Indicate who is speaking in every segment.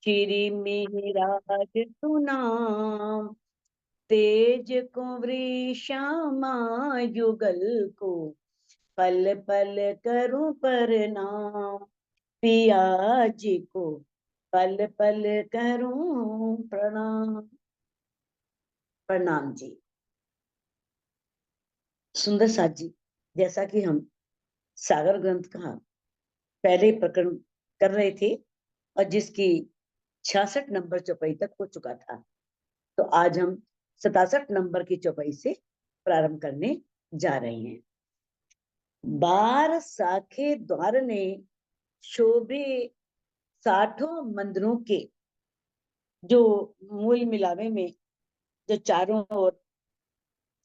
Speaker 1: श्री मिहिराज सुनाम, तेज कुंवरी श्यामा युगल को, पल पल करूं प्रणाम। पिया जी को पल पल करूं प्रणाम। प्रणाम जी। सुंदर साथ जी, जैसा कि हम सागर ग्रंथ का पहले प्रकरण कर रहे थे और जिसकी 66 नंबर चौपाई तक हो चुका था, तो आज हम 67 नंबर की चौपाई से प्रारंभ करने जा रहे हैं। बार साखे द्वार ने शोभे 60 मंदिरों के, जो मूल मिलावे में जो चारों ओर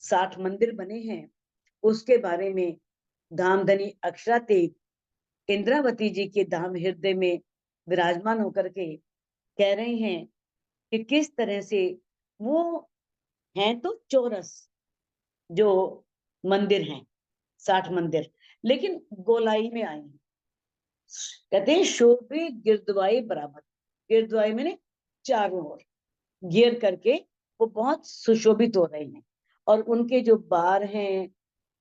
Speaker 1: 60 मंदिर बने हैं, उसके बारे में धामधनी अक्षरातीत इंद्रावती जी के धाम हृदय में विराजमान होकर के कह रहे हैं कि किस तरह से वो हैं तो चौरस जो मंदिर हैं, 60 मंदिर, लेकिन गोलाई में आए हैं। कहते हैं शोभे गिरद्वाई बराबर, गिरद्वाई मैंने चारों ओर घेर करके वो बहुत सुशोभित हो रहे हैं। और उनके जो बार हैं,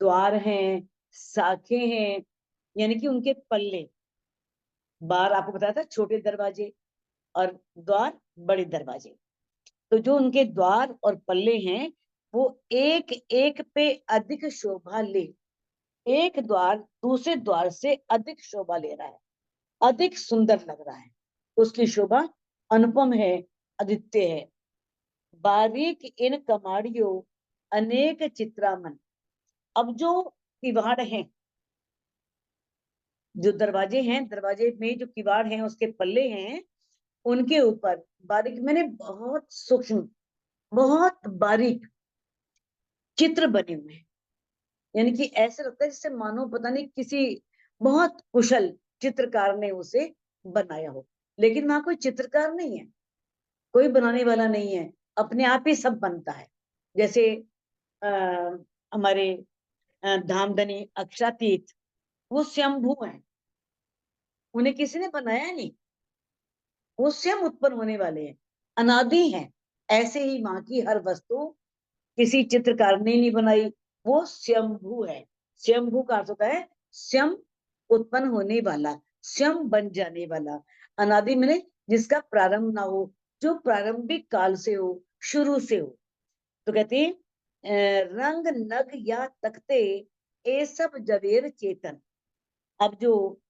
Speaker 1: द्वार हैं, शाखे हैं, यानी कि उनके पल्ले, बार आपको बताया था छोटे दरवाजे और द्वार बड़े दरवाजे, तो जो उनके द्वार और पल्ले हैं वो एक एक पे अधिक शोभा ले, एक द्वार दूसरे द्वार से अधिक शोभा ले रहा है, अधिक सुंदर लग रहा है, उसकी शोभा अनुपम है, अद्वितीय है। बारीक इन कमाड़ियों अनेक चित्रामन। अब जो किवाड़ हैं, जो दरवाजे हैं, दरवाजे में जो किवाड़ हैं उसके पल्ले हैं, उनके ऊपर बारीक मैंने बहुत सूक्ष्म, बहुत बारीक चित्र बने हुए हैं। यानी कि ऐसे लगता है जैसे मानो पता नहीं किसी बहुत कुशल चित्रकार ने उसे बनाया हो, लेकिन वहां कोई चित्रकार नहीं है, कोई बनाने वाला नहीं है, अपने आप ही सब बनता है। जैसे आ, हमारे धामधनी अक्षरातीत वो स्वयंभू हैं, उन्हें किसी ने बनाया नहीं, वो स्वयं उत्पन्न होने वाले हैं, अनादि हैं। ऐसे ही माँ की हर वस्तु किसी चित्रकार ने नहीं बनाई, वो स्वयंभू है। स्वयंभू का अर्थ होता है स्वयं उत्पन्न होने वाला, स्वयं बन जाने वाला। अनादि मैंने जिसका प्रारंभ ना हो, जो प्रारंभिक काल से हो, शुरू से हो। तो कहते हैं रंग नग या तख्ते ये सब जवेर चेतन। अब जो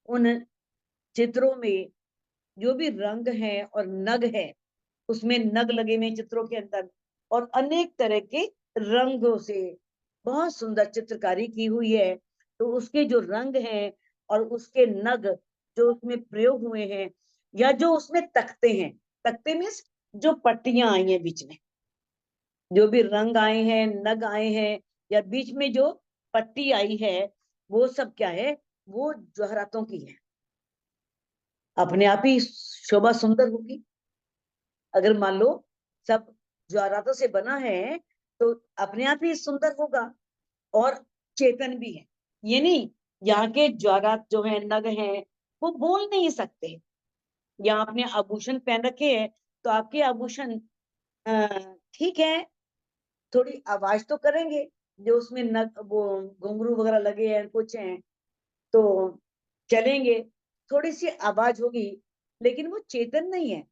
Speaker 1: उन चित्रों में जो भी रंग है और नग है, उसमें नग लगे हुए चित्रों के अंदर, और अनेक तरह के रंगों से बहुत सुंदर चित्रकारी की हुई है। तो उसके जो रंग हैं और उसके नग जो उसमें प्रयोग हुए हैं, या जो उसमें तख्ते हैं, तख्ते में जो पट्टियां आई हैं बीच में, जो भी रंग आए हैं, नग आए हैं, या बीच में जो पट्टी आई है, वो सब क्या है, वो जवाहरातों की है। अपने आप ही शोभा सुंदर होगी। अगर मान लो सब ज्वारातों से बना है तो अपने आप ही सुंदर होगा और चेतन भी है। ये नहीं यहाँ के ज्वारात जो है, नग हैं, वो बोल नहीं सकते। यहाँ आपने आभूषण पहन रखे हैं तो आपके आभूषण ठीक है, थोड़ी आवाज तो करेंगे, जो उसमें नग वो घुंघरू वगैरह लगे हैं, कुछ हैं, तो चलेंगे, थोड़ी सी आवाज होगी, लेकिन वो चेतन नहीं है,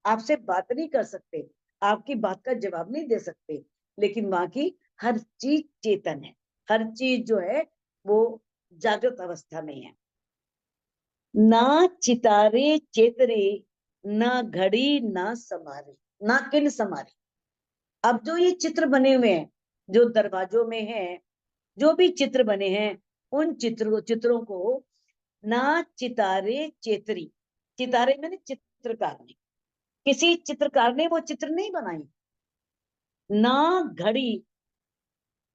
Speaker 1: आपसे बात नहीं कर सकते, आपकी बात का जवाब नहीं दे सकते। लेकिन वहां की हर चीज चेतन है, हर चीज जो है वो जागृत अवस्था में है। ना चितारे चेतरे, ना घड़ी ना समारे, ना किन समारे। अब जो ये चित्र बने हुए हैं, जो दरवाजों में हैं, जो भी चित्र बने हैं, उन चित्रों को ना चितारे चेतरी, चितारे मैंने चित्रकार ने, किसी चित्रकार ने वो चित्र नहीं बनाई। ना घड़ी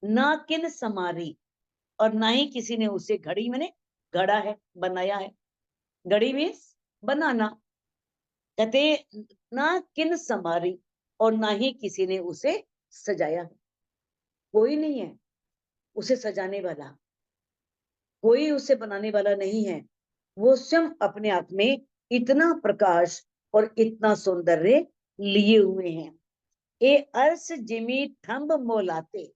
Speaker 1: ना किन समारी, और ना ही किसी ने उसे घड़ी मैंने गढ़ा है, बनाया है। घड़ी मीन्स बनाना। कहते ना किन समारी, और ना ही किसी ने उसे सजाया है। कोई नहीं है उसे सजाने वाला, कोई उसे बनाने वाला नहीं है। वो स्वयं अपने आप में इतना प्रकाश और इतना सौंदर्य लिए हुए हैं। ए अर्श जिमी थंब मोलाते,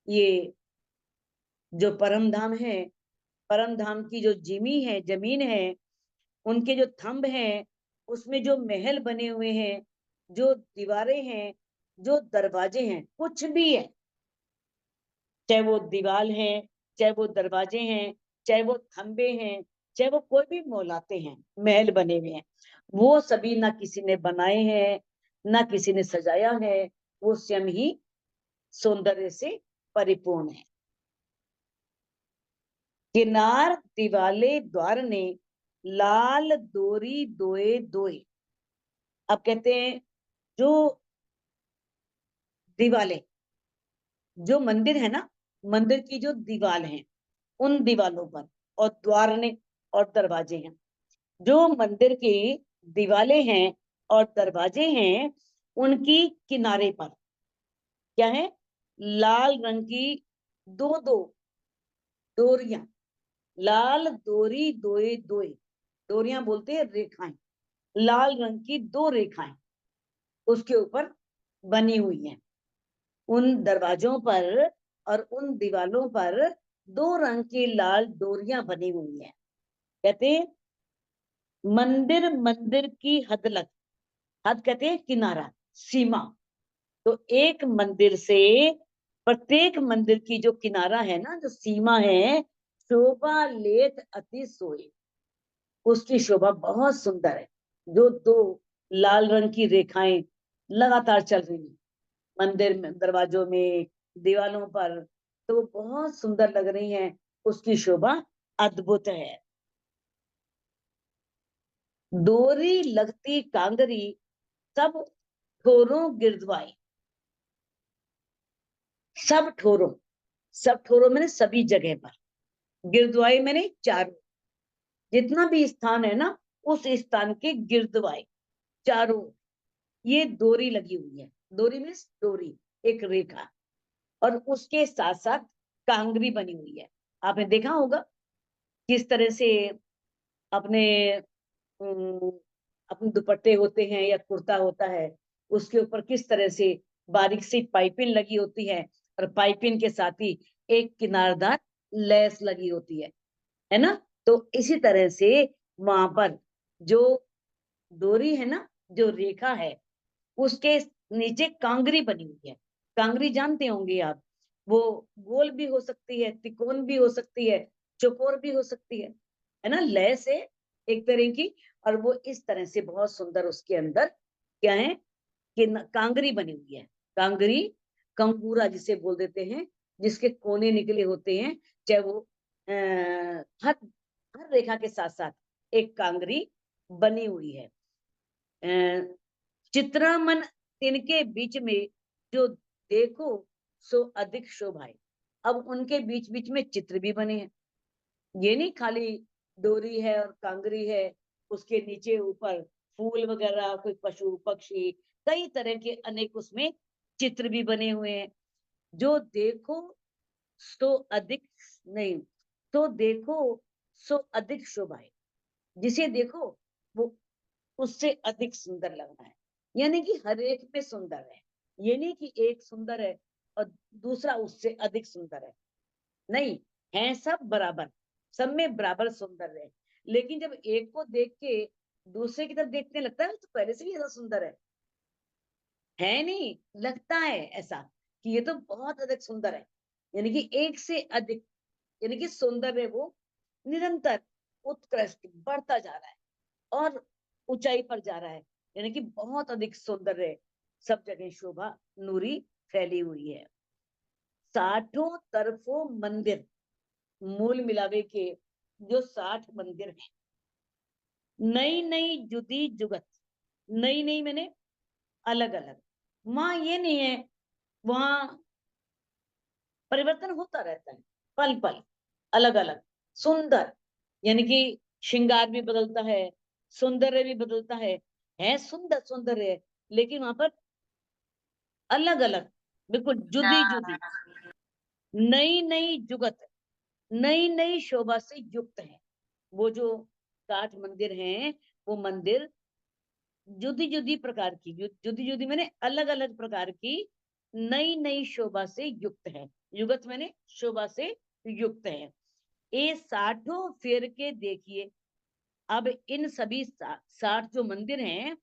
Speaker 1: ये जो परम धाम है, परम धाम की जो जिमी है, जमीन है, उनके जो थंब हैं, उसमें जो महल बने हुए हैं, जो दीवारें हैं, जो दरवाजे हैं, कुछ भी है, चाहे वो दीवार है, चाहे वो दरवाजे हैं, चाहे वो खंबे हैं, चाहे वो कोई भी मोलाते हैं, महल बने हुए हैं, वो सभी ना किसी ने बनाए हैं, ना किसी ने सजाया है, वो स्वयं ही सौंदर्य से परिपूर्ण है। किनार दिवाले द्वार ने लाल दोरी दोए दोए। अब कहते हैं जो दीवाले, जो मंदिर है ना, मंदिर की जो दीवार है, उन दीवालों पर, और द्वार ने और दरवाजे हैं, जो मंदिर की दीवारें हैं और दरवाजे हैं, उनकी किनारे पर क्या है, लाल रंग की दो दो डोरियां, लाल दोरी दोए दोए, डोरियां बोलते हैं रेखाएं, लाल रंग की दो रेखाएं उसके ऊपर बनी हुई हैं। उन दरवाजों पर और उन दीवालों पर दो रंग की लाल डोरियां बनी हुई हैं। कहते हैं मंदिर मंदिर की हद लग, हद कहते हैं किनारा, सीमा। तो एक मंदिर से प्रत्येक मंदिर की जो किनारा है ना, जो सीमा है, शोभा लेत अति सोई, उसकी शोभा बहुत सुंदर है। जो दो लाल रंग की रेखाएं लगातार चल रही हैं मंदिर में, दरवाजों में, दीवालों पर, तो वो बहुत सुंदर लग रही हैं, उसकी शोभा अद्भुत है। डोरी लगती कांगरी सब ठोरों गिरदवाई, सब ठोरों, सब ठोरों मैंने सभी जगह पर, गिरदवाई मैंने चारों, जितना भी स्थान है ना, उस स्थान के गिरदवाई चारों, ये डोरी लगी हुई है। डोरी मीन्स डोरी, एक रेखा, और उसके साथ साथ कांगरी बनी हुई है। आपने देखा होगा किस तरह से अपने अपने दुपट्टे होते हैं या कुर्ता होता है, उसके ऊपर किस तरह से बारीक सी पाइपिंग लगी होती है, और पाइपिंग के साथ ही एक किनारदार लेस लगी होती है ना। तो इसी तरह से वहां पर जो डोरी है ना, जो रेखा है, उसके नीचे कांगरी बनी हुई है। कांगरी जानते होंगे आप, वो गोल भी हो सकती है, तिकोन भी हो सकती है, चौकोर भी हो सकती है ना, लय से एक तरह की। और वो इस तरह से बहुत सुंदर उसके अंदर क्या है कि कांगरी बनी हुई है। कांगरी, कंगूरा जिसे बोल देते हैं, जिसके कोने निकले होते हैं, चाहे वो हर हर रेखा के साथ साथ एक कांगरी बनी हुई है। चित्रामन इनके बीच में जो देखो सो अधिक शोभाए। अब उनके बीच बीच में चित्र भी बने हैं, ये नहीं खाली डोरी है और कांगरी है, उसके नीचे ऊपर फूल वगैरह, कोई पशु पक्षी, कई तरह के अनेक उसमें चित्र भी बने हुए हैं। जो देखो सो अधिक, नहीं, तो देखो सो अधिक शोभाए, जिसे देखो वो उससे अधिक सुंदर लग रहा है। यानी कि हर एक में सुंदर है, ये नहीं कि एक सुंदर है और दूसरा उससे अधिक सुंदर है, नहीं, है सब बराबर, सब में बराबर सुंदर है। लेकिन जब एक को देख के दूसरे की तरफ देखने लगता है तो पहले से ही ज्यादा सुंदर है नहीं, लगता है ऐसा कि ये तो बहुत अधिक सुंदर है। यानी कि एक से अधिक, यानी कि सौंदर्य वो निरंतर उत्कृष्ट बढ़ता जा रहा है और ऊंचाई पर जा रहा है, यानी कि बहुत अधिक सौंदर्य, सब जगह शोभा नूरी फैली हुई है। साठों तरफों मंदिर, मूल मिलावे के जो 60 मंदिर हैं, नई नई जुदी जुगत, नई नई मैंने अलग अलग, वहां ये नहीं है, वहां परिवर्तन होता रहता है, पल पल अलग अलग सुंदर, यानी कि श्रृंगार भी बदलता है, सौंदर्य भी बदलता है सुंदर सौंदर्य है, लेकिन वहां पर अलग अलग, बिल्कुल जुदी जुदी, नई नई जुगत, नई नई शोभा से युक्त है। वो जो 60 मंदिर हैं, वो मंदिर जुदी जुदी प्रकार की, जुदी जुदी मैंने अलग अलग प्रकार की नई नई शोभा से युक्त है। युगत मैंने शोभा से युक्त है। ये 60 फेर के देखिए। अब इन सभी 60 जो मंदिर हैं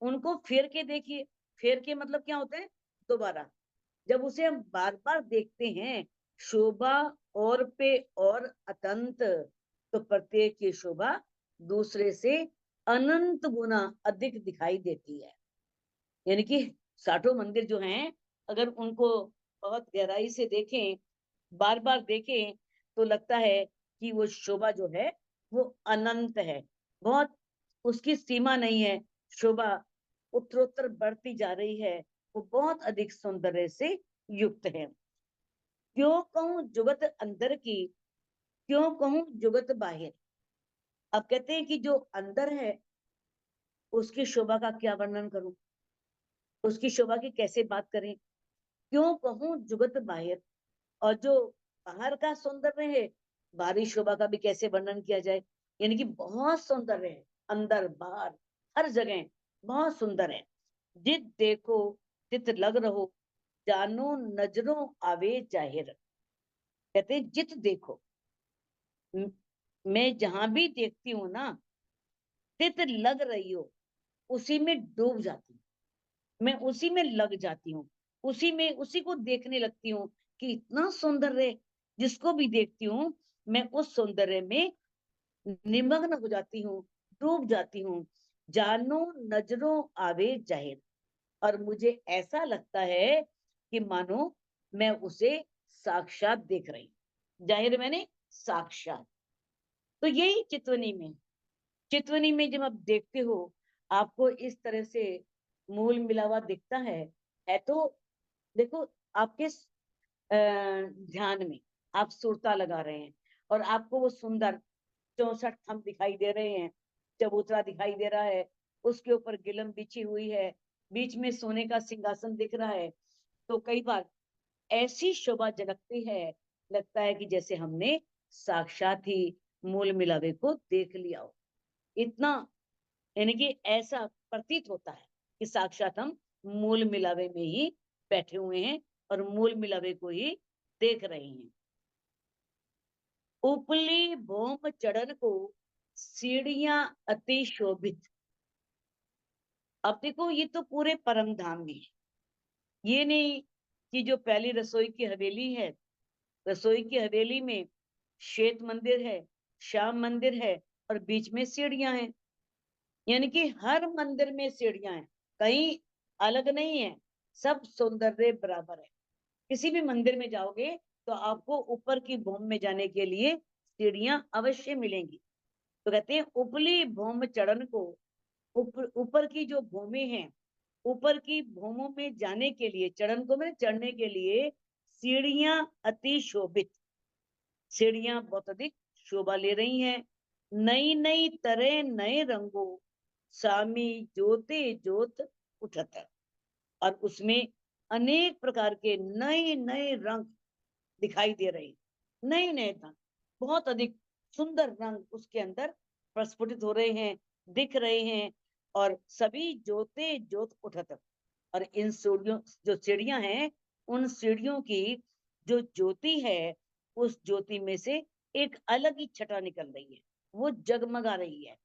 Speaker 1: उनको फेर के देखिए। फेर के मतलब क्या होता है? दोबारा। जब उसे हम बार बार देखते हैं, शोभा और पे और अतंत, तो प्रत्येक की शोभा दूसरे से अनंत गुना अधिक दिखाई देती है। यानी कि 60 मंदिर जो हैं, अगर उनको बहुत गहराई से देखें, बार बार देखें, तो लगता है कि वो शोभा जो है वो अनंत है। बहुत, उसकी सीमा नहीं है। शोभा उत्तरोत्तर बढ़ती जा रही है। वो बहुत अधिक सौंदर्य से युक्त है। क्यों कहूं जुगत अंदर की, क्यों कहूं जुगत बाहिर। अब कहते हैं कि जो अंदर है उसकी शोभा का क्या वर्णन करूं, उसकी शोभा की कैसे बात करें। क्यों कहूं जुगत बाहिर, और जो बाहर का सौंदर्य है, बाहरी शोभा का भी कैसे वर्णन किया जाए। यानी कि बहुत सौंदर्य है, अंदर बाहर हर जगह बहुत सुंदर है। जित देखो तित लग रहो, जानो नजरों आवे जाहिर। कहते हैं जित देखो, मैं जहां भी देखती हूँ ना, तित लग रही हो, उसी में डूब जाती हूँ। मैं उसी में लग जाती हूँ, उसी में उसी को देखने लगती हूँ कि इतना सौंदर्य। जिसको भी देखती हूँ मैं उस सौंदर्य में निमग्न हो जाती हूँ, डूब जाती हूँ। जानो नजरों आवे जाहिर, और मुझे ऐसा लगता है कि मानो मैं उसे साक्षात देख रही हूँ। जाहिर मैंने साक्षात। तो यही चितवनी में जब आप देखते हो, आपको इस तरह से मूल मिला हुआ दिखता है तो देखो, आपके ध्यान में आप सुरता लगा रहे हैं, और आपको वो सुंदर 64 थंब दिखाई दे रहे हैं, चबूतरा दिखाई दे रहा है, उसके ऊपर गिलम बिछी हुई है, बीच में सोने का सिंहासन दिख रहा है। तो कई बार ऐसी शोभा झलकती है, लगता है कि जैसे हमने साक्षात ही मूल मिलावे को देख लिया हो। इतना, यानी कि ऐसा प्रतीत होता है कि साक्षात हम मूल मिलावे में ही बैठे हुए हैं और मूल मिलावे को ही देख रहे हैं। उपली भौम चढ़न को, सीढ़ियां अति शोभित। अब देखो, ये तो पूरे परम धाम में है। ये नहीं कि जो पहली रसोई की हवेली है, रसोई की हवेली में श्वेत मंदिर है, श्याम मंदिर है, और बीच में सीढ़ियां हैं। यानी कि हर मंदिर में सीढ़ियां हैं, कहीं अलग नहीं है, सब सौंदर्य बराबर है। किसी भी मंदिर में जाओगे तो आपको ऊपर की भूमि में जाने के लिए सीढ़ियां अवश्य मिलेंगी। तो कहते हैं उपली भूमि चढ़न को, ऊपर की जो भूमि है, ऊपर की भूमों में जाने के लिए, चढ़न को मैंने चढ़ने के लिए सीढ़ियां अति शोभित। सीढ़ियां बहुत अधिक शोभा ले रही हैं। नई नई तरह नए रंगों, सामी जोते जोत उठत। और उसमें अनेक प्रकार के नए नए रंग दिखाई दे रहे हैं। नए नए रंग, बहुत अधिक सुंदर रंग उसके अंदर प्रस्फुटित हो रहे हैं, दिख रहे हैं। और सभी जोते जोत उठत। और इन सीढ़ियों, जो सीढ़ियां हैं, उन सीढ़ियों की जो ज्योति है, उस ज्योति में से एक अलग ही छटा निकल रही है, वो जगमगा रही है।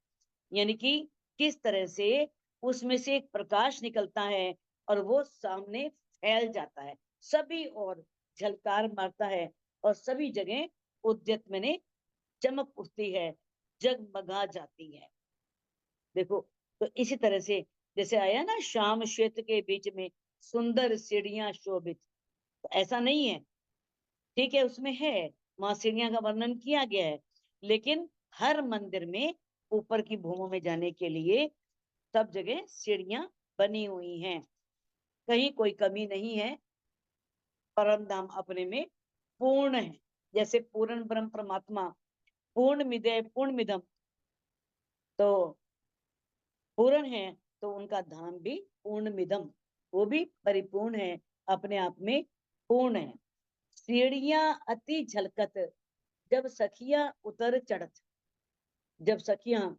Speaker 1: यानी कि किस तरह से उसमें से एक प्रकाश निकलता है और वो सामने फैल जाता है, सभी और झलकार मारता है, और सभी जगह उद्यत में चमक उठती है, जगमगा जाती है। देखो, तो इसी तरह से जैसे आया ना, श्याम श्वेत के बीच में सुंदर सीढ़ियां शोभित। तो ऐसा नहीं है, ठीक है, उसमें है, वहां सीढ़ियां का वर्णन किया गया है, लेकिन हर मंदिर में ऊपर की भूमि में जाने के लिए सब जगह सीढ़ियां बनी हुई हैं, कहीं कोई कमी नहीं है। परम धाम अपने में पूर्ण है। जैसे पूर्ण ब्रह्म परमात्मा पूर्ण मिदय पूर्ण मिदम, तो पूर्ण है, तो उनका धाम भी पूर्ण मिदम, वो भी परिपूर्ण है, अपने आप में पूर्ण है। सीढ़ियां अति झलकत, जब सखियां उतर चढ़त। जब सखियां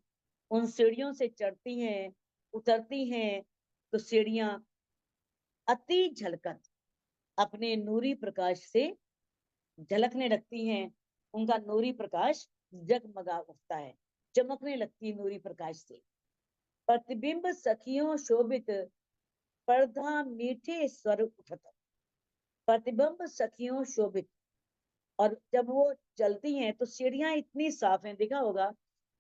Speaker 1: उन सीढ़ियों से चढ़ती हैं, उतरती हैं तो सीढ़ियां अति झलकत अपने नूरी प्रकाश से झलकने लगती हैं। उनका नूरी प्रकाश जगमगा उठता है, चमकने लगती है नूरी प्रकाश से। प्रतिबिंब सखियों शोभित पर्दा मीठे स्वर उठत। प्रतिबिंब सखियों शोभित, और जब वो चलती हैं तो सीढ़ियां इतनी साफ हैं, देखा होगा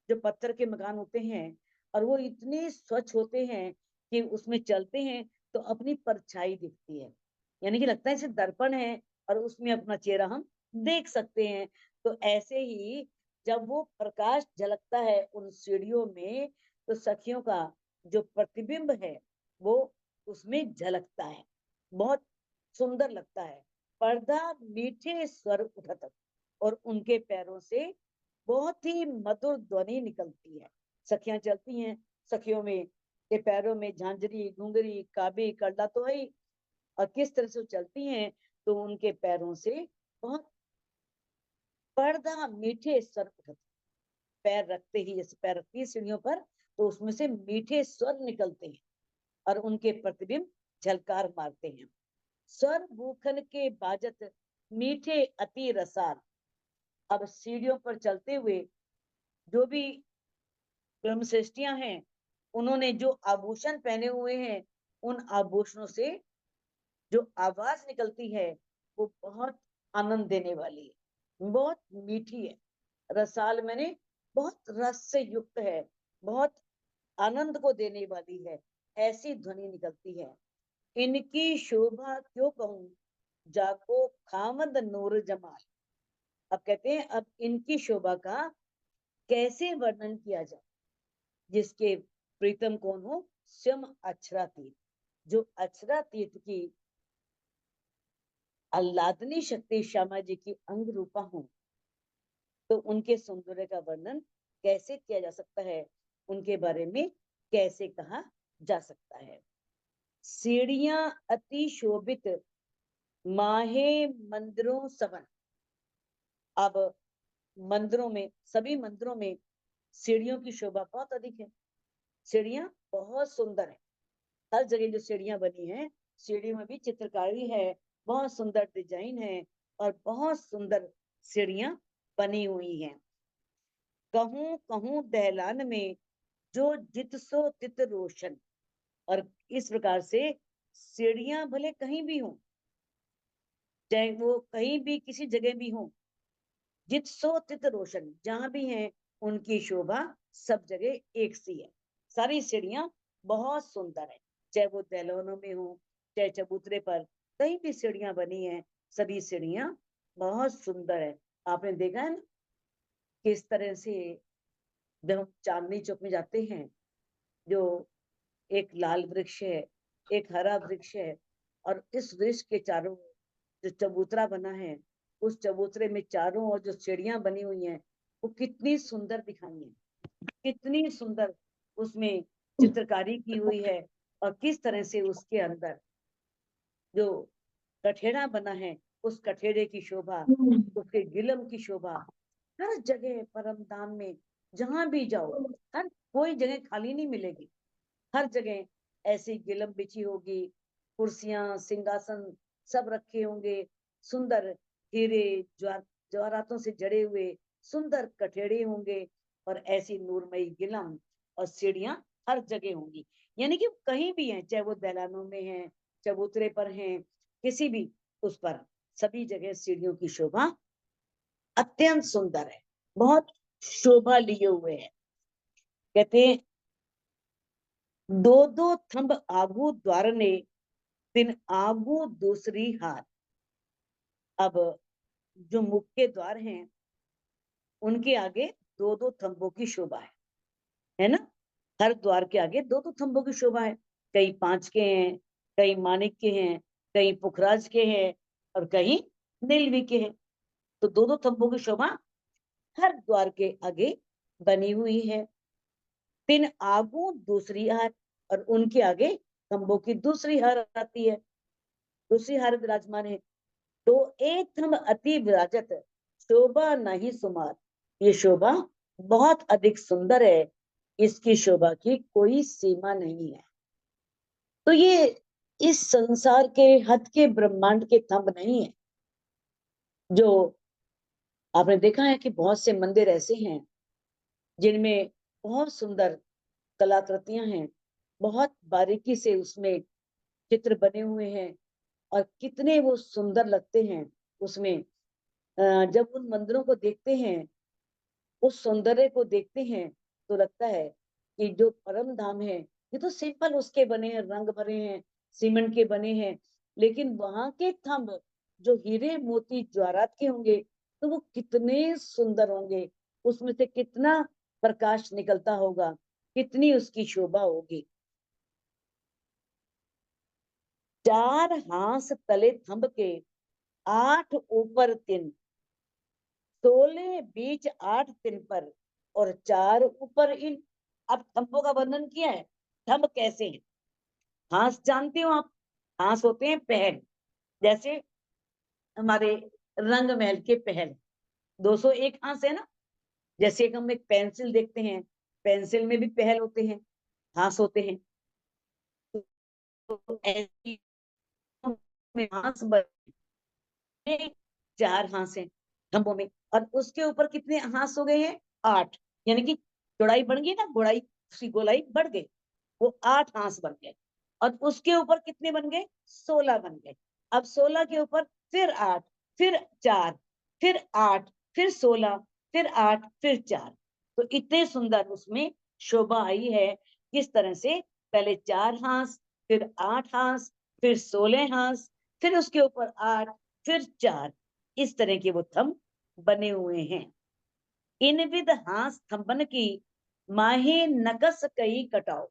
Speaker 1: जो पत्थर के मकान होते हैं और वो इतने स्वच्छ होते हैं कि उसमें चलते हैं तो अपनी परछाई दिखती है, यानी कि लगता है जैसे दर्पण है और उसमें अपना चेहरा हम देख सकते हैं। तो ऐसे ही जब वो प्रकाश झलकता है उन सीढ़ियों में तो सखियों का जो प्रतिबिंब है वो उसमें झलकता है, बहुत सुंदर लगता है। पर्दा मीठे स्वर उठत, और उनके पैरों से बहुत ही मधुर ध्वनि निकलती है। सखियां चलती हैं, सखियों में के पैरों में झांझरी घुंघरी काबी करला तो है ही, और किस तरह से चलती हैं तो उनके पैरों से बहुत पर्दा मीठे स्वर उठते, पैर रखते ही जैसे पैर रखती है सीढ़ियों पर तो उसमें से मीठे स्वर निकलते हैं और उनके प्रतिबिंब झलकार मारते हैं। स्वर भूखन के बाजत मीठे अति रसाल। अब सीढ़ियों पर चलते हुए जो भी ब्रह्मश्रेष्ठियां हैं उन्होंने जो आभूषण पहने हुए हैं उन आभूषणों से जो आवाज निकलती है वो बहुत आनंद देने वाली है, बहुत मीठी है। रसाल मैंने बहुत रस से युक्त है, बहुत आनंद को देने वाली है, ऐसी ध्वनि निकलती है। इनकी शोभा क्यों कहूं जाको खामद नूर जमाल। अब कहते हैं अब इनकी शोभा का कैसे वर्णन किया जाए, जिसके प्रीतम कौन हो, स्वयं अक्षरातीत, जो अक्षरातीत की आह्लादनी शक्ति श्यामा जी की अंग रूपा हो, तो उनके सौंदर्य का वर्णन कैसे किया जा सकता है, उनके बारे में कैसे कहा जा सकता है। सीढ़ियां अति शोभित माहे मंदिरों सवन। अब मंदिरों में, सभी मंदिरों में सीढ़ियों की शोभा बहुत अधिक है, सीढ़ियां बहुत सुंदर है। हर जगह जो सीढ़ियां बनी हैं, सीढ़ी में भी चित्रकारी है, बहुत सुंदर डिजाइन है और बहुत सुंदर सीढ़ियां बनी हुई हैं। कहूं कहूं दहलान में जो जित सो तित रोशन। और इस प्रकार से सीढ़ियां भले कहीं भी हो, चाहे वो कहीं भी किसी जगह भी हो, जित सो तित रोशन, जहां भी हैं उनकी शोभा सब जगह एक सी है। सारी सीढ़ियां बहुत सुंदर है, चाहे वो दहलोनों में हो चाहे चबूतरे पर, कहीं भी सीढ़ियां बनी है, सभी सीढ़ियां बहुत सुंदर है। आपने देखा है ना किस तरह से जब हम चांदनी चौक में जाते हैं, जो एक लाल वृक्ष है, एक हरा वृक्ष है, और इस वृक्ष के चारों जो चबूतरा बना है, उस चबूतरे में चारों ओर जो सीढ़ियां बनी हुई हैं वो कितनी सुंदर दिखाई है, कितनी सुंदर उसमें चित्रकारी की हुई है। और किस तरह से उसके अंदर जो कठेड़ा बना है, उस कठेड़े की शोभा, उसके गिलम की शोभा, हर जगह परम धाम में जहां भी जाओ, हर कोई जगह खाली नहीं मिलेगी, हर जगह ऐसी गिलम बिछी होगी, कुर्सियां सिंहासन सब रखे होंगे, सुंदर हीरे जवाहरातों से जड़े हुए सुंदर कठेड़े होंगे, और ऐसी नूरमयी गिलम और सीढ़ियां हर जगह होंगी। यानी कि कहीं भी है, चाहे वो दहलानों में है, चबूतरे पर हैं, किसी भी उस पर, सभी जगह सीढ़ियों की शोभा अत्यंत सुंदर है, बहुत शोभा लिए हुए है। कहते हैं दो दो थंब आगू द्वार ने तिन आगू दूसरी हार। अब जो मुख्य द्वार हैं उनके आगे दो दो थंबों की शोभा है ना, हर द्वार के आगे दो दो थंबों की शोभा है। कई 5 के हैं, कई मानिक के हैं, कई पुखराज के हैं और कहीं नीलवी के हैं। तो दो दो थंबों की शोभा हर द्वार के आगे बनी हुई है। तिन आगू दूसरी हार, और उनके आगे थंबों की दूसरी हार आती है, दूसरी हार विराजमान है। तो एक थंब अति विराजत शोभा नहीं सुमार, ये शोभा बहुत अधिक सुंदर है, इसकी शोभा की कोई सीमा नहीं है। तो ये इस संसार के हद के ब्रह्मांड के थंब नहीं है। जो आपने देखा है कि बहुत से मंदिर ऐसे हैं जिनमें बहुत सुंदर कलाकृतियां हैं, बहुत बारीकी से उसमें चित्र बने हुए हैं, और कितने वो सुंदर लगते हैं उसमें। जब उन मंदिरों को देखते हैं, उस सौंदर्य को देखते हैं, तो लगता है कि जो परम धाम है, ये तो सिंपल उसके बने हैं, रंग भरे हैं, सीमेंट के बने हैं, लेकिन वहां के थंब जो हीरे मोती ज्वारात के होंगे, तो वो कितने सुंदर होंगे, उसमें से कितना प्रकाश निकलता होगा, कितनी उसकी शोभा होगी। 4 हांस तले थंब के, 8 ऊपर 3, 16 बीच 8 तिन पर, और 4 ऊपर इन। अब थंबों का वर्णन किया है। थंब कैसे हैं? हांस जानते हो आप? हांस होते हैं पहल, जैसे हमारे रंग महल के पहल 201 हांस है ना। जैसे एक हम एक पेंसिल देखते हैं, पेंसिल में भी पहल होते हैं, हांस होते हैं। तो ऐसी में हांस बने, 4 हांस हैं खंभों में, और उसके ऊपर कितने हांस हो गए हैं? 8। यानी कि चौड़ाई बढ़ गई ना, गोड़ाई उसकी गोलाई बढ़ गई, वो 8 हांस बन गए। और उसके ऊपर कितने बन गए? 16 बन गए। अब 16 के ऊपर फिर 8, फिर 4, फिर 8, फिर 16, फिर 8, फिर 4। तो इतने सुंदर उसमें शोभा आई है। किस तरह से? पहले 4 हांस, फिर 8 हांस, फिर 16 हांस, फिर उसके ऊपर 8, फिर 4। इस तरह के वो थंब बने हुए हैं। इन विध हांस थंबन की, माहे नकस कई कटाओ।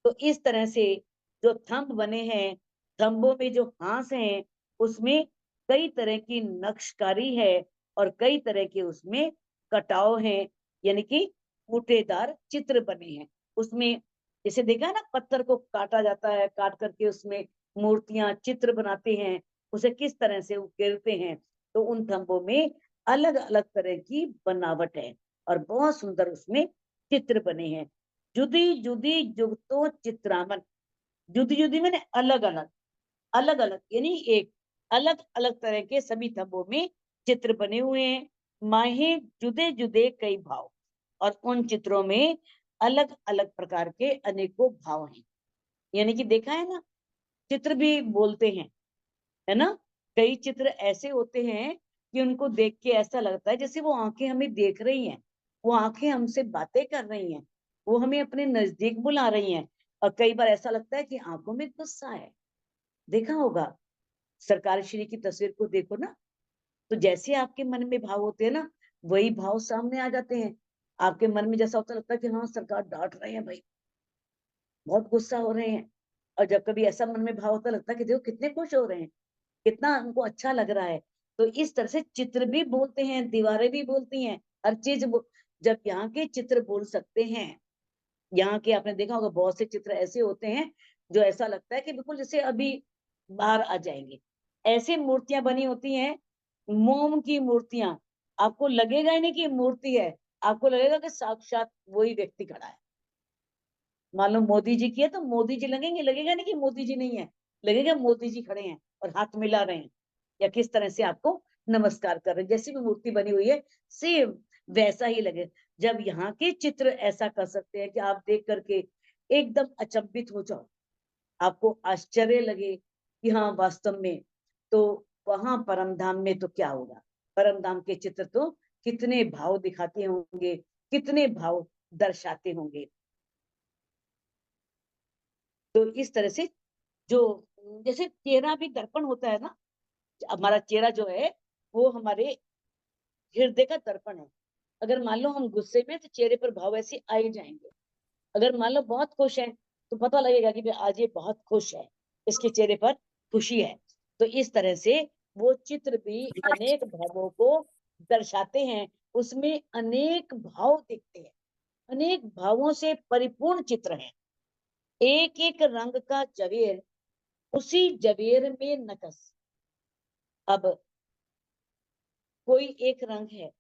Speaker 1: तो इस तरह से जो थंब बने हैं, थंबों में जो हांस हैं, उसमें कई तरह की नक्शकारी है, और कई तरह के उसमें कटाव हैं, यानी कि बूटेदार चित्र बने हैं उसमें। जैसे देखा ना, पत्थर को काटा जाता है, काट करके उसमें मूर्तियां चित्र बनाते हैं, उसे किस तरह से उकेरते हैं। तो उन थंबों में अलग अलग तरह की बनावट है, और बहुत सुंदर उसमें चित्र बने हैं। जुदी जुदी जुगतो चित्रामन, जुदी जुदी मैंने अलग अलग, अलग अलग यानी एक अलग अलग तरह के सभी थंबों में चित्र बने हुए हैं। माहे जुदे जुदे कई भाव, और उन चित्रों में अलग अलग प्रकार के अनेकों भाव हैं। यानी कि देखा है ना, चित्र भी बोलते हैं, है ना। कई चित्र ऐसे होते हैं कि उनको देख के ऐसा लगता है जैसे वो आंखें हमें देख रही हैं, वो आंखें हमसे बातें कर रही हैं, वो हमें अपने नजदीक बुला रही हैं। और कई बार ऐसा लगता है कि आंखों में गुस्सा है। देखा होगा, सरकार श्री की तस्वीर को देखो ना, तो जैसे आपके मन में भाव होते हैं ना, वही भाव सामने आ जाते हैं। आपके मन में जैसा होता लगता है कि हाँ, सरकार डांट रहे हैं भाई, बहुत गुस्सा हो रहे हैं। और जब कभी ऐसा मन में भाव होता लगता है कि देखो कितने खुश हो रहे हैं, कितना उनको अच्छा लग रहा है। तो इस तरह से चित्र भी बोलते हैं, दीवारें भी बोलती हैं, हर चीज जब यहाँ के चित्र बोल सकते हैं, यहाँ के आपने देखा होगा बहुत से चित्र ऐसे होते हैं जो ऐसा लगता है कि बिल्कुल जैसे अभी बाहर आ जाएंगे। ऐसी मूर्तियां बनी होती हैं, मोम की मूर्तियां, आपको लगेगा ही नहीं कि मूर्ति है, आपको लगेगा कि साक्षात वही व्यक्ति खड़ा है। मान लो मोदी जी की है तो मोदी जी लगेंगे, लगेगा नहीं कि मोदी जी नहीं है, लगेगा मोदी जी खड़े हैं और हाथ मिला रहे हैं, या किस तरह से आपको नमस्कार कर रहे हैं। जैसी भी मूर्ति बनी हुई है, सेम वैसा ही लगे। जब यहाँ के चित्र ऐसा कर सकते हैं कि आप देख करके एकदम अचंभित हो जाओ, आपको आश्चर्य लगे कि हाँ वास्तव में, तो वहां परम धाम में तो क्या होगा। परम धाम के चित्र तो कितने भाव दिखाते होंगे, कितने भाव दर्शाते होंगे। तो इस तरह से जो जैसे चेहरा भी दर्पण होता है ना, हमारा चेहरा जो है वो हमारे हृदय का दर्पण है। अगर मान लो हम गुस्से में, तो चेहरे पर भाव ऐसे आ ही जाएंगे। अगर मान लो बहुत खुश है, तो पता लगेगा कि भाई आज ये बहुत खुश है, इसके चेहरे पर खुशी है। तो इस तरह से वो चित्र भी अनेक भावों को दर्शाते हैं, उसमें अनेक भाव दिखते हैं, अनेक भावों से परिपूर्ण चित्र है। एक एक रंग का जवेर, उसी जवेर में नकस। अब कोई एक रंग है,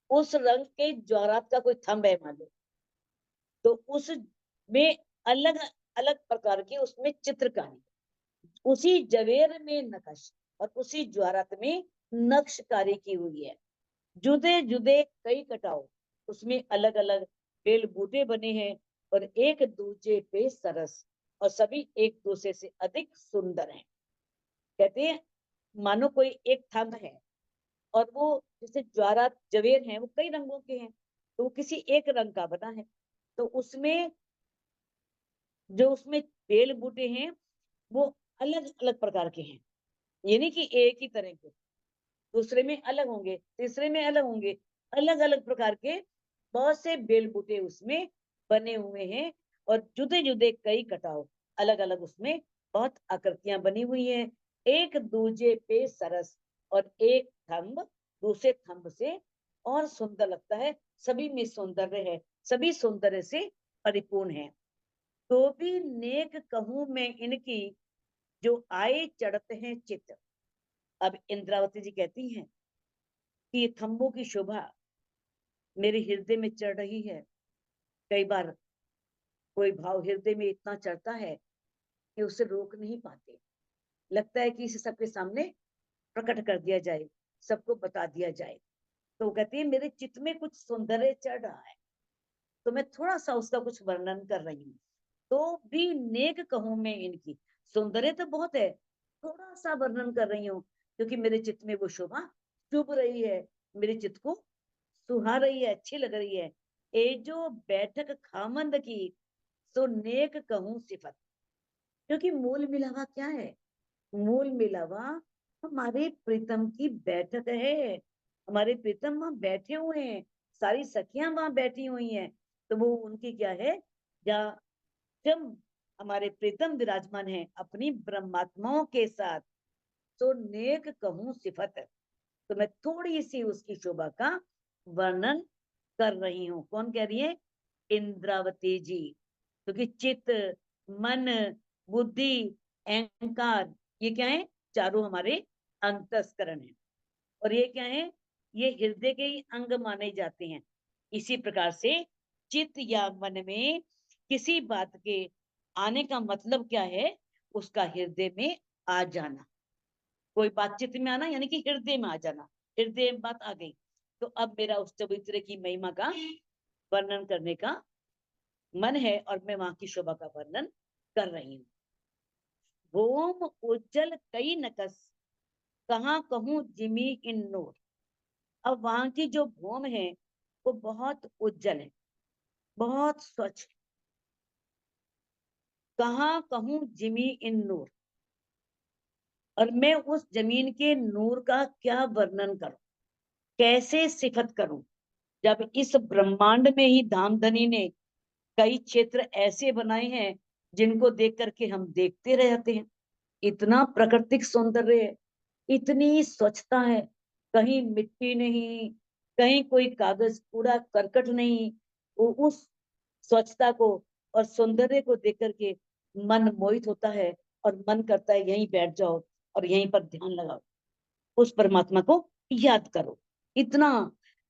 Speaker 1: उस रंग के ज्वारात का कोई थंब है मान लो, तो उसमें अलग अलग प्रकार की उसमें चित्रकारी, उसी जवेर में नकश और उसी ज्वारत में नक्शकारी की हुई है। जुदे जुदे कई कटाओ, उसमें अलग अलग बेल बूटे बने हैं और एक दूजे पे सरस, और सभी एक दूसरे से अधिक सुंदर हैं। कहते हैं मानो कोई एक थंब है और वो जैसे ज्वारा जवेर है वो कई रंगों के हैं, तो वो किसी एक रंग का बना है। तो उसमें जो उसमें बेल बूटे हैं वो अलग अलग प्रकार के हैं, ये नहीं कि एक ही तरह के। दूसरे में अलग होंगे, तीसरे में अलग होंगे, अलग अलग प्रकार के बहुत से बेल बूटे उसमें बने हुए हैं। और जुदे जुदे कई कटाव, अलग अलग उसमें बहुत आकृतियां बनी हुई हैं। एक दूजे पे सरस, और एक थंब दूसरे थंब से और सुंदर लगता है, सभी में सौंदर्य है, सभी सौंदर्य से परिपूर्ण है। तो भी नेक कहूं मैं इनकी, जो आए चढ़ते हैं चित्त। अब इंद्रावती जी कहती हैं कि ये थंबों की शोभा मेरे हृदय में चढ़ रही है। कई बार कोई भाव हृदय में इतना चढ़ता है कि उसे रोक नहीं पाते, लगता है कि इसे सबके सामने प्रकट कर दिया जाए, सबको बता दिया जाए। तो वो कहती है मेरे चित्त में कुछ सौंदर्य चढ़ रहा है, तो मैं थोड़ा सा उसका कुछ वर्णन कर रही हूँ। तो भी नेक कहूं मैं इनकी, सौंदर्य तो बहुत है, थोड़ा सा वर्णन कर रही हूँ क्योंकि मेरे चित्त में वो शोभा चुभ रही है, मेरे चित्त को सुहा रही है, अच्छी लग रही है। ए जो बैठक खामंद की, तो नेक कहूं सिफत। क्योंकि मूल मिलावा क्या है? मूल मिलावा हमारे प्रीतम की बैठक है, हमारे प्रीतम वहां बैठे हुए हैं, सारी सखियां वहां बैठी हुई हैं। तो वो उनकी क्या है, या जब हमारे प्रीतम विराजमान है अपनी ब्रह्मात्माओं के साथ, तो नेक कहूं सिफत। तो मैं थोड़ी सी उसकी शोभा का वर्णन कर रही हूँ। कौन कह रही है? इंद्रावती जी। क्योंकि चित्त, मन, बुद्धि, अहंकार, ये क्या है? चारों हमारे अंतस्करण है। और ये क्या है? ये हृदय के ही अंग माने जाते हैं। इसी प्रकार से चित्त या मन में किसी बात के आने का मतलब क्या है? उसका हृदय में आ जाना। कोई बातचीत में आना यानी कि हृदय में आ जाना, हृदय में बात आ गई। तो अब मेरा उस चबूतरे की महिमा का वर्णन करने का मन है और मैं वहां की शोभा का वर्णन कर रही हूँ। भोम उज्जल कई नकस, कहाँ कहूँ जिमी इन नूर। अब वहां की जो भूम है वो बहुत उज्जवल है, बहुत स्वच्छ है। कहाँ कहूँ जिमी इन नूर, और मैं उस जमीन के नूर का क्या वर्णन करूं, कैसे सिफत करूं, जब इस ब्रह्मांड में ही धामधनी ने कई क्षेत्र ऐसे बनाए हैं जिनको देख करके हम देखते रहते हैं। इतना प्राकृतिक सौंदर्य है, इतनी स्वच्छता है, कहीं मिट्टी नहीं, कहीं कोई कागज कूड़ा करकट नहीं। उस स्वच्छता को और सौंदर्य को देख करके मन मोहित होता है और मन करता है यहीं बैठ जाओ और यहीं पर ध्यान लगाओ, उस परमात्मा को याद करो। इतना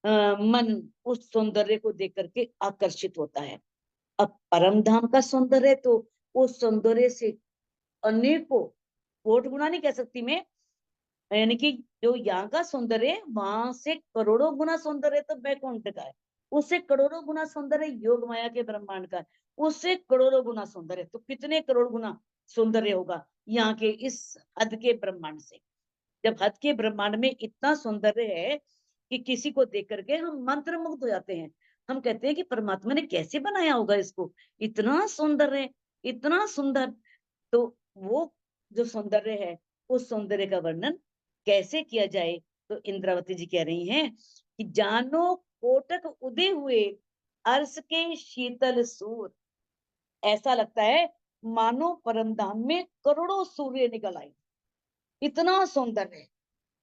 Speaker 1: मन उस सौंदर्य को देख करके आकर्षित होता है। अब परम धाम का सौंदर्य तो उस सौंदर्य से अनेकों, कोट गुना नहीं कह सकती मैं, यानी कि जो यहाँ का सौंदर्य है वहां से करोड़ों गुना सौंदर्य तो बैकुंठ का है, उससे करोड़ों गुना सौंदर्य योग माया के ब्रह्मांड का है, उससे करोड़ों गुना सौंदर्य, तो कितने करोड़ गुना सौंदर्य होगा यहाँ के इस हद के ब्रह्मांड से। जब हद के ब्रह्मांड में इतना सौंदर्य है कि किसी को देख करके हम मंत्र मुग्ध हो जाते हैं। हम कहते हैं कि परमात्मा ने कैसे बनाया होगा इसको, इतना सुंदर है, इतना सुंदर। तो वो जो सौंदर्य है उस सौंदर्य का वर्णन कैसे किया जाए? तो इंद्रावती जी कह रही हैं कि जानो कोटक उदय हुए अर्श के शीतल सूर। ऐसा लगता है मानो परमधाम में करोड़ों सूर्य निकल आए, इतना सौंदर्य है।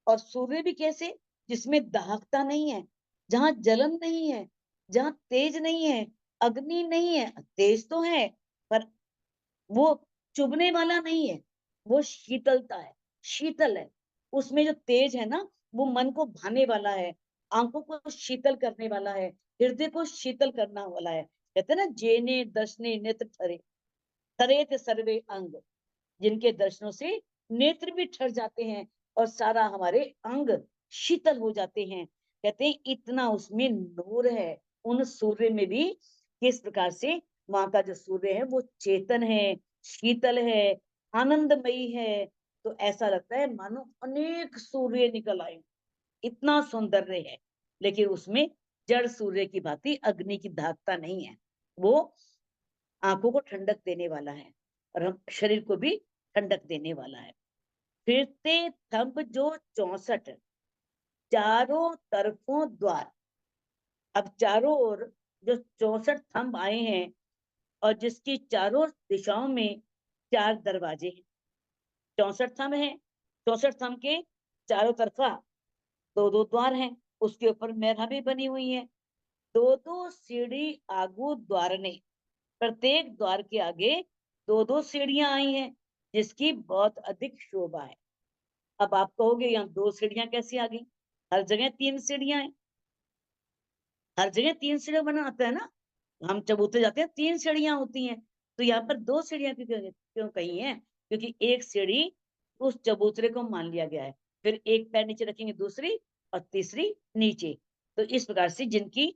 Speaker 1: और सूर्य भी कैसे? जिसमें दाहकता नहीं है, जहां जलन नहीं है, जहां तेज नहीं है, अग्नि नहीं है, तेज तो है पर वो चुभने वाला नहीं है, वो शीतलता है, शीतल है। उसमें जो तेज है ना वो मन को भाने वाला है, आंखों को शीतल करने वाला है, हृदय को शीतल करना वाला है। कहते हैं ना, जेने दर्शने नेत्र ठरे, ठरे सर्वे अंग, जिनके दर्शनों से नेत्र भी ठर जाते हैं और सारा हमारे अंग शीतल हो जाते हैं। कहते हैं इतना उसमें नूर है, उन सूर्य में भी किस प्रकार से वहां का जो सूर्य है वो चेतन है, शीतल है, आनंदमयी है। तो ऐसा लगता है मानो अनेक सूर्य निकल आए, इतना सौंदर्य है। लेकिन उसमें जड़ सूर्य की भांति अग्नि की दाहकता नहीं है, वो आंखों को ठंडक देने वाला है और हम शरीर को भी ठंडक देने वाला है। फिरते थंब जो 64, चारों तरफों द्वार। अब चारों ओर जो 64 थंब आए हैं और जिसकी चारों दिशाओं में 4 दरवाजे हैं। 64 थंब हैं, 64 थंब के चारों तरफा 2-2 द्वार हैं, उसके ऊपर मेरा भी बनी हुई है। 2-2 सीढ़ी आगू द्वार ने, प्रत्येक द्वार के आगे 2-2 सीढ़ियां आई हैं, जिसकी बहुत अधिक शोभा है। अब आप कहोगे यहाँ 2 सीढ़ियां कैसे आ गई? हर जगह 3 सीढ़ियां हैं, हर जगह 3 सीढ़ियां बना आता है ना, हम चबूतरे जाते हैं 3 सीढ़ियां होती हैं, तो यहाँ पर 2 सीढ़ियां क्यों कही है? क्योंकि एक सीढ़ी उस चबूतरे को मान लिया गया है, फिर एक पैर नीचे रखेंगे दूसरी और तीसरी नीचे। तो इस प्रकार से जिनकी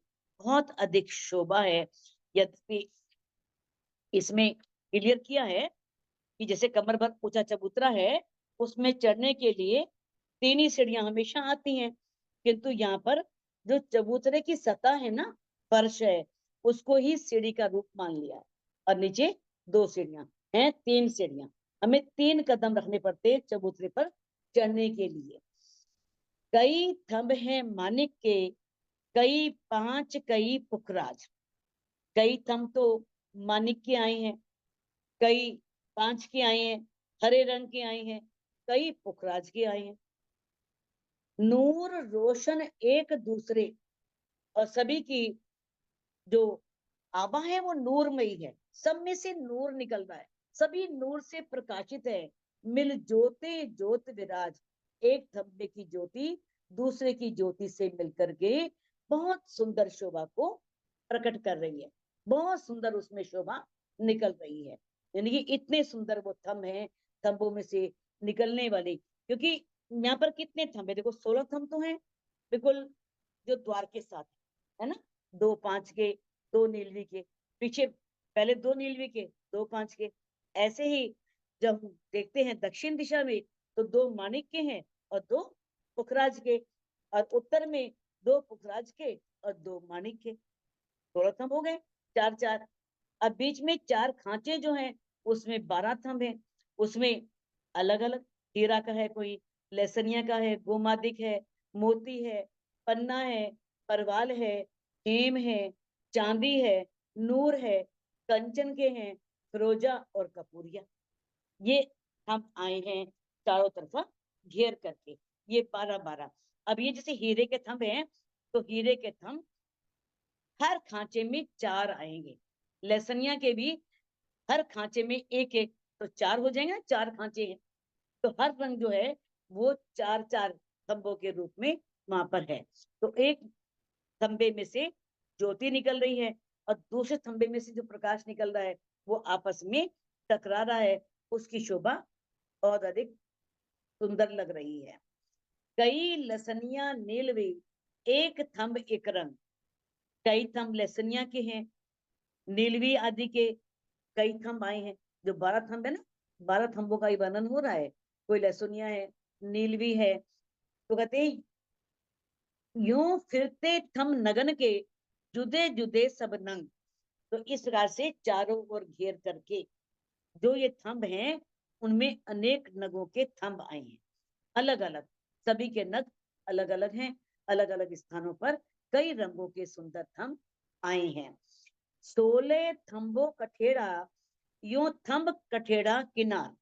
Speaker 1: बहुत अधिक शोभा है। यद्यपि इसमें क्लियर किया है कि जैसे कमर भर ऊंचा चबूतरा है, उसमें चढ़ने के लिए 3 ही सीढ़ियां हमेशा आती हैं, किंतु यहाँ पर जो चबूतरे की सतह है ना, फर्श है, उसको ही सीढ़ी का रूप मान लिया है और नीचे 2 सीढ़ियां हैं, 3 सीढ़ियां। हमें 3 कदम रखने पड़ते हैं चबूतरे पर चढ़ने के लिए। कई थंब हैं मानिक के, कई 5 कई पुखराज। कई थंब तो मानिक के आए हैं, कई 5 के आए हैं, हरे रंग के आए हैं, कई पुखराज के आए हैं। नूर रोशन एक दूसरे, और सभी की जो आभा है वो नूरमयी है, सब में से नूर निकल रहा है, सभी नूर से प्रकाशित है। मिल ज्योति ज्योत विराज, एक थंबे की ज्योति दूसरे की ज्योति से मिलकर के बहुत सुंदर शोभा को प्रकट कर रही है, बहुत सुंदर उसमें शोभा निकल रही है। यानी कि इतने सुंदर वो थंब है, थंबों में से निकलने वाली। क्योंकि यहाँ पर कितने थंब है? देखो 16 थंब तो हैं बिल्कुल जो द्वार के साथ है ना, 2 5 के, 2 नीलवी के, पीछे पहले 2 नीलवी के, 2 5 के। ऐसे ही जब हम देखते हैं दक्षिण दिशा में तो 2 माणिक के हैं और 2 पुखराज के, और उत्तर में 2 पुखराज के और 2 माणिक के। 16 थंब हो गए, 4-4। अब बीच में 4 खांचे जो हैं उसमें 12 थंब हैं, उसमें अलग अलग हीरा का है, कोई लेसनिया का है, गोमादिक है, मोती है, पन्ना है, परवाल है, हेम है, चांदी है, नूर है, कंचन के हैं, फिरोजा और कपूरिया। ये हम आए हैं चारों तरफा घेर करके, ये 12-12। अब ये जैसे हीरे के थंब हैं, तो हीरे के थंब हर खांचे में 4 आएंगे। लेसनिया के भी हर खांचे में एक एक, तो 4 हो जाएंगे ना, 4 खांचे हैं। तो हर रंग जो है वो 4-4 खंभों के रूप में वहां पर है। तो एक खंबे में से ज्योति निकल रही है और दूसरे खंबे में से जो प्रकाश निकल रहा है वो आपस में टकरा रहा है, उसकी शोभा और अधिक सुंदर लग रही है। कई लसनिया नीलवी, एक थंब एक रंग। कई थंब लसनिया के हैं, नीलवी आदि के कई थंब आए हैं। जो 12 थंब है ना, 12 थंबों का ही वर्णन हो रहा है। कोई लहसुनिया है, नीलवी है। तो कहते हैं यूं फिरते थम नगन के, जुदे जुदे सब नंग। तो इस प्रकार से चारों ओर घेर करके जो ये थंब हैं उनमें अनेक नगों के थंब आए हैं, अलग अलग, सभी के नग अलग अलग हैं, अलग अलग स्थानों पर कई रंगों के सुंदर थंब आए हैं। 16 थंबों कठेड़ा, यूं थंब कठेड़ा किनार।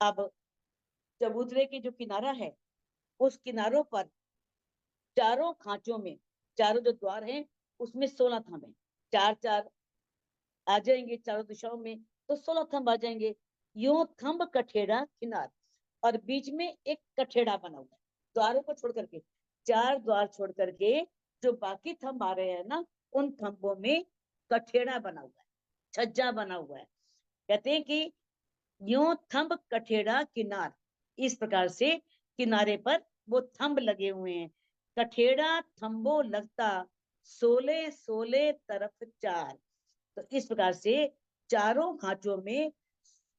Speaker 1: अब चबूतरे की जो किनारा है उस किनारों पर चारों खांचों में, चारों जो द्वार हैं उसमें 16 थंब हैं, 4-4 आ जाएंगे चारों दिशाओं में, तो 16 थंब आ जाएंगे। यूं थंब कठेड़ा किनार, और बीच में एक कठेड़ा बना हुआ है द्वारों को छोड़ करके, 4 द्वार छोड़ करके जो बाकी थंब आ रहे हैं ना, उन थंबों में कठेड़ा बना हुआ है, छज्जा बना हुआ है। कहते हैं कि यूं थंब कठेड़ा किनार, इस प्रकार से किनारे पर वो थंब लगे हुए हैं। कठेड़ा थंबो लगता, सोले सोले तरफ चार। तो इस प्रकार से चारों खांचों में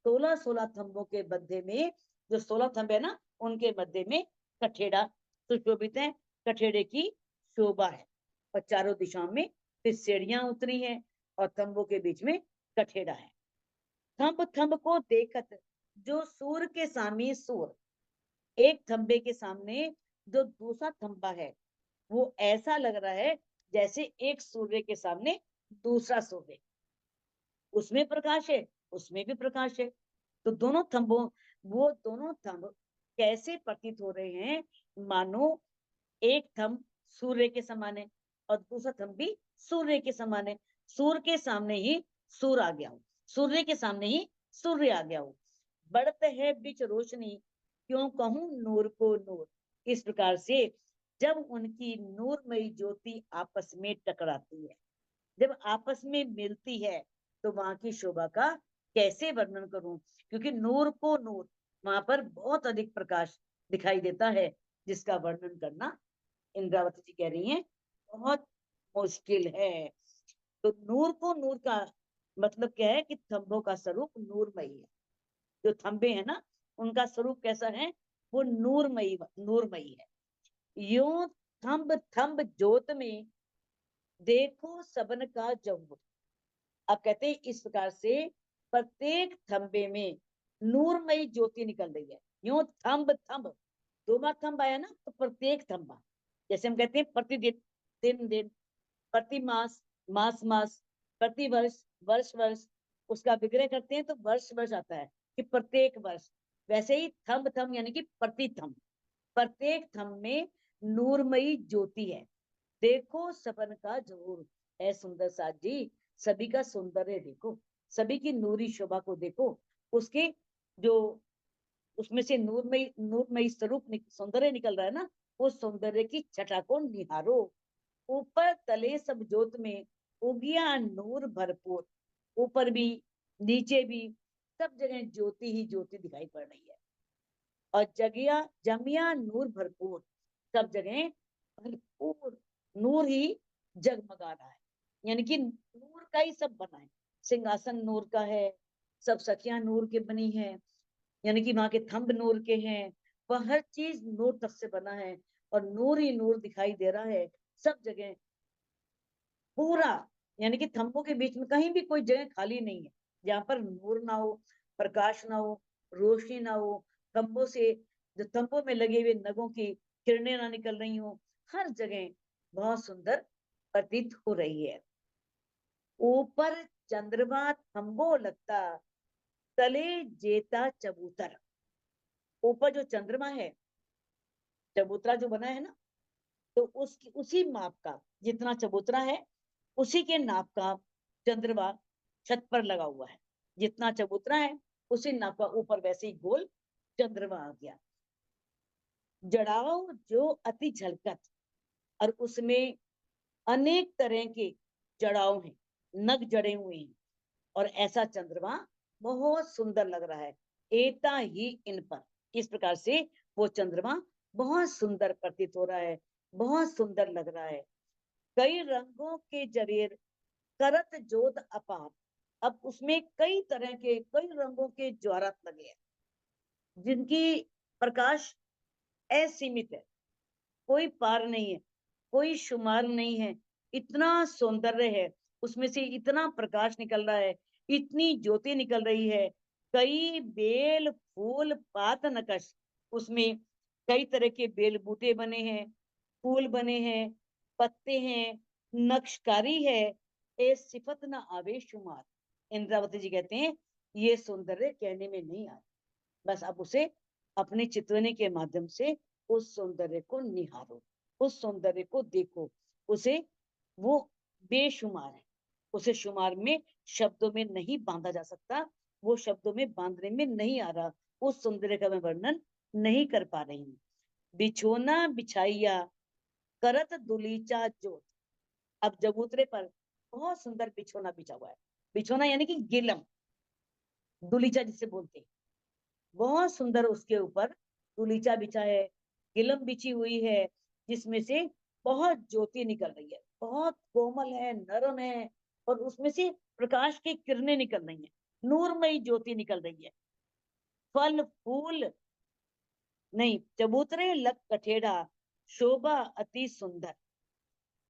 Speaker 1: 16-16 थंबों के मध्य में, जो 16 थंब है ना, उनके मध्य में कठेड़ा सुशोभित है। कठेड़े की शोभा है और चारों दिशाओं में फिर सीढ़ियां उतरी हैं और थंबों के बीच में कठेड़ा है। थंब थंब को देखत, जो सूर के सामने सूर, एक थंबे के सामने जो दूसरा थंबा है वो ऐसा लग रहा है जैसे एक सूर्य के सामने दूसरा सूर्य, उसमें प्रकाश है उसमें भी प्रकाश है। तो दोनों थंबों, वो दोनों थंब कैसे प्रतीत हो रहे हैं, मानो एक थंब सूर्य के समान है और दूसरा थंब भी सूर्य के समान है। सूर्य के सामने ही सूर्य आ गया हो, सूर्य के सामने ही सूर्य आ गया हो। बढ़ते है बीच रोशनी, क्यों कहूं नूर को नूर। इस प्रकार से जब उनकी नूरमयी ज्योति आपस में टकराती है, जब आपस में मिलती है, तो वहां की शोभा का कैसे वर्णन करूं, क्योंकि नूर को नूर, वहां पर बहुत अधिक प्रकाश दिखाई देता है, जिसका वर्णन करना, इंद्रावती जी कह रही हैं, बहुत मुश्किल है। तो नूर को नूर का मतलब क्या है कि थंबों का स्वरूप नूरमयी है। जो थंबे हैं ना, उनका स्वरूप कैसा है, वो नूरमयी नूरमयी है। यूं थंब थंब ज्योत में, देखो सबन का जहूर। अब कहते हैं इस प्रकार से प्रत्येक थंबे में नूरमयी ज्योति निकल रही है। यूं थंब थंब, दो बार थंब आया ना, तो प्रत्येक थंबा, जैसे हम कहते हैं प्रतिदिन, दिन दिन, प्रति मास, मास मास, प्रति वर्ष, वर्ष वर्ष, उसका विग्रह करते हैं तो वर्ष वर्ष आता है कि प्रत्येक वर्ष। वैसे ही थंब थंब यानी कि प्रति थंब, प्रत्येक थंब में नूरमयी ज्योति है। देखो सपन का जोर है सुंदर साथ जी, सभी का सौंदर्य देखो, सभी की नूरी शोभा को देखो, उसके जो उसमें से नूरमयी नूरमयी स्वरूप सौंदर्य निकल रहा है ना, उस सौंदर्य की छटा को निहारो। ऊपर तले सब जोत में उगिया नूर भरपूर, ऊपर भी नीचे भी सब जगह ज्योति ही ज्योति दिखाई पड़ रही है। और जगिया जमिया नूर भरपूर, सब जगह भरपूर नूर ही जगमगा रहा है, यानी कि नूर का ही सब बना है। सिंहासन नूर का है, सब सखियां नूर के बनी है, यानी कि वहां के थंब नूर के हैं, वह हर चीज नूर तक से बना है और नूर ही नूर दिखाई दे रहा है सब जगह पूरा। यानी कि थंबों के बीच में कहीं भी कोई जगह खाली नहीं है जहां पर नूर ना हो, प्रकाश ना हो, रोशनी ना हो, थंबों से, जो थंबों में लगे हुए नगों की किरणें ना निकल रही हो, हर जगह बहुत सुंदर प्रतीत हो रही है। ऊपर चंद्रमा थंबो लगता, तले जेता चबूतर। ऊपर जो चंद्रमा है, चबूतरा जो बना है ना, तो उसकी उसी माप का, जितना चबूतरा है उसी के नाप का चंद्रमा छत पर लगा हुआ है। जितना चबूतरा है उसी नाप का ऊपर वैसे ही गोल चंद्रमा आ गया। जड़ाओ जो अति झलकत, और उसमें अनेक तरह के जड़ाव हैं, नग जड़े हुए हैं, और ऐसा चंद्रमा बहुत सुंदर लग रहा है। एता ही इन पर, इस प्रकार से वो चंद्रमा बहुत सुंदर प्रतीत हो रहा है, बहुत सुंदर लग रहा है। कई रंगों के जवेर करत जोत अपार। अब उसमें कई तरह के, कई रंगों के ज्वारत लगे हैं, जिनकी प्रकाश असीमित है, कोई पार नहीं है, कोई शुमार नहीं है। इतना सौंदर्य है, उसमें से इतना प्रकाश निकल रहा है, इतनी ज्योति निकल रही है। कई बेल फूल पात नकश, उसमें कई तरह के बेल बूटे बने हैं, फूल बने हैं, पत्ते हैं, नक्शकारी है, ए सिफत न आवे शुमार। इंद्रावती जी कहते हैं ये सौंदर्य कहने में नहीं आता, बस अब उसे अपने चित्रने के माध्यम से उस सौंदर्य को निहारो, उस सौंदर्य को देखो, उसे, वो बेशुमार है, उसे शुमार में, शब्दों में नहीं बांधा जा सकता, वो शब्दों में बांधने में नहीं आ रहा, उस सौंदर्य का मैं वर्णन नहीं कर पा रही हूँ। बिछोना बिछाइया करत दुलीचा जोत। अब चबूतरे पर बहुत सुंदर बिछोना बिछा हुआ है। बिछोना यानी कि गिलम, दुलीचा जिसे बोलते हैं, बहुत सुंदर उसके ऊपर दुलीचा बिछा है, गिलम बिछी हुई है, जिसमें से बहुत ज्योति निकल रही है, बहुत कोमल है, नरम है, और उसमें से प्रकाश की किरणें निकल रही है, नूरमयी ज्योति निकल रही है। फल फूल नहीं, चबूतरे लग कठेड़ा, शोभा अति सुंदर,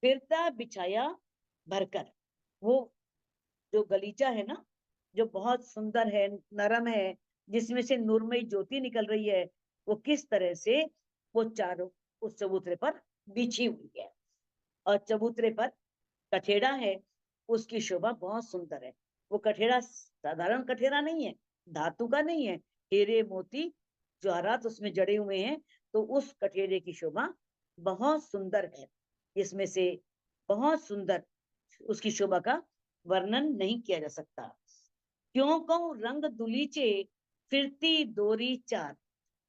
Speaker 1: फिरता बिछाया भरकर। वो जो गलीचा है ना, जो बहुत सुंदर है, नरम है, जिसमें से नूरमयी ज्योति निकल रही है, वो किस तरह से वो चारों उस चबूतरे पर बिछी हुई है, और चबूतरे पर कठेड़ा है, उसकी शोभा बहुत सुंदर है। वो कठेड़ा साधारण कठेड़ा नहीं है, धातु का नहीं है, हीरे मोती जवाहरात उसमें जड़े हुए हैं, तो उस कठेड़े की शोभा बहुत सुंदर है, इसमें से बहुत सुंदर, उसकी शोभा का वर्णन नहीं किया जा सकता। क्यों कहूं रंग दुलीचे, फिरती डोरी चार।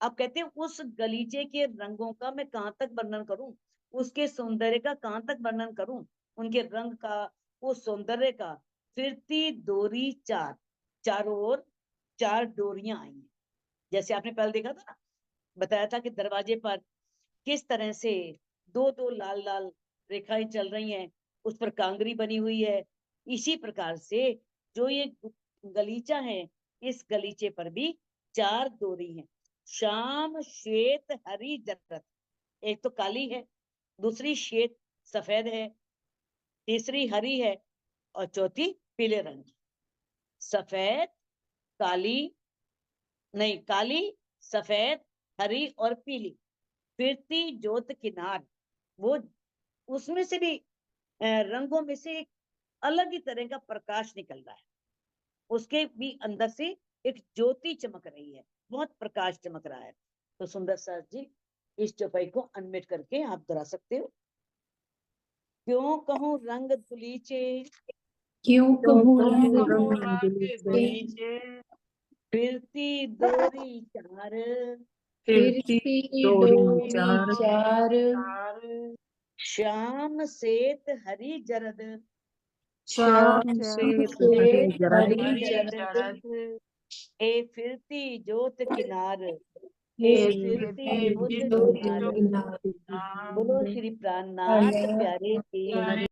Speaker 1: आप कहते हैं उस गलीचे के रंगों का मैं कहां तक वर्णन करूं, उसके सौंदर्य का कहां तक वर्णन करूं, उनके रंग का, उस सौंदर्य का। फिरती डोरी चार, चारों ओर चार डोरियां आई हैं। जैसे आपने पहले देखा था ना, बताया था कि दरवाजे पर किस तरह से दो दो लाल लाल रेखाएं चल रही हैं, उस पर कांगरी बनी हुई है। इसी प्रकार से जो ये गलीचा है, इस गलीचे पर भी चार डोरी हैं। श्याम श्वेत हरी जरद, एक तो काली है, दूसरी श्वेत सफेद है, तीसरी हरी है, और चौथी पीले रंग की। सफेद, काली, नहीं, काली, सफेद, हरी और पीली, फिरती ज्योत किनार। वो उसमें से भी रंगों में से एक अलग ही तरह का प्रकाश निकल रहा है, उसके भी अंदर से एक ज्योति चमक रही है, बहुत प्रकाश चमक रहा है। तो सुंदर सर जी, इस चौपाई को अनम्यूट करके आप दोहरा सकते हो। क्यों कहूं रंग दुलीचे,
Speaker 2: क्यों कहूँ रंग
Speaker 3: रंग
Speaker 2: दुलीचे,
Speaker 1: फिरती डोरी चार,
Speaker 2: फिरती डोरी चार,
Speaker 1: श्याम श्वेत हरी जरद,
Speaker 2: श्याम श्वेत हरी जरद,
Speaker 1: ए फिरती ज्योत किनार,
Speaker 2: हे
Speaker 1: ए फिरती
Speaker 2: फिरती
Speaker 1: ज्योत
Speaker 2: ज्योत
Speaker 1: किनार।
Speaker 2: किनार।
Speaker 1: बोलो श्री प्राणनाथ प्यारे की।